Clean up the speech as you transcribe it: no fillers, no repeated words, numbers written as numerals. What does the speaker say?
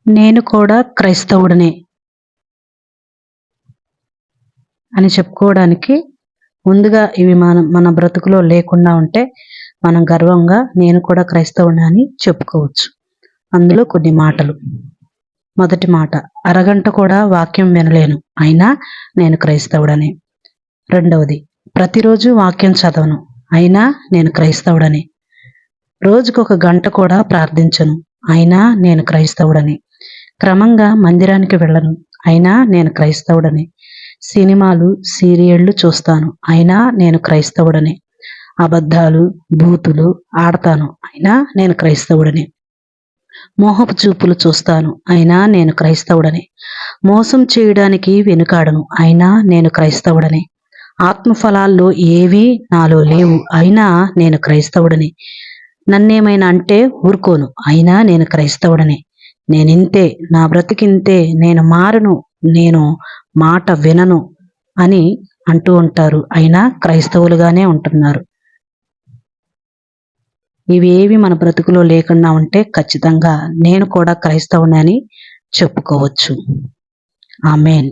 నేను కూడా క్రైస్తవుడినే అని చెప్పుకోవడానికి ముందుగా ఇవి మన బ్రతుకులో లేకుండా ఉంటే మనం గర్వంగా నేను కూడా క్రైస్తవుడిని అని చెప్పుకోవచ్చు. అందులో కొన్ని మాటలు. మొదటి మాట, అరగంట కూడా వాక్యం వినలేను, అయినా నేను క్రైస్తవుడని. రెండవది, ప్రతిరోజు వాక్యం చదవను, అయినా నేను క్రైస్తవుడని. రోజుకొక గంట కూడా ప్రార్థించను, అయినా నేను క్రైస్తవుడని. క్రమంగా మందిరానికి వెళ్ళను, అయినా నేను క్రైస్తవుడని. సినిమాలు సీరియళ్లు చూస్తాను, అయినా నేను క్రైస్తవుడని. అబద్ధాలు బూతులు ఆడతాను, అయినా నేను క్రైస్తవుడని. మోహపు చూపులు చూస్తాను, అయినా నేను క్రైస్తవుడని. మోసం చేయడానికి వెనుకాడను, అయినా నేను క్రైస్తవుడని. ఆత్మఫలాల్లో ఏవీ నాలో లేవు, అయినా నేను క్రైస్తవుడని. నన్నేమైనా అంటే ఊరుకోను, అయినా నేను క్రైస్తవుడని. నేనింతే, నా బ్రతికింతే, నేను మారను, నేను మాట వినను అని అంటూ ఉంటారు, అయినా క్రైస్తవులుగానే ఉంటున్నారు. ఇవేవి మన బ్రతుకులో లేకుండా ఉంటే ఖచ్చితంగా నేను కూడా క్రైస్తవుని అని చెప్పుకోవచ్చు. ఆమేన్.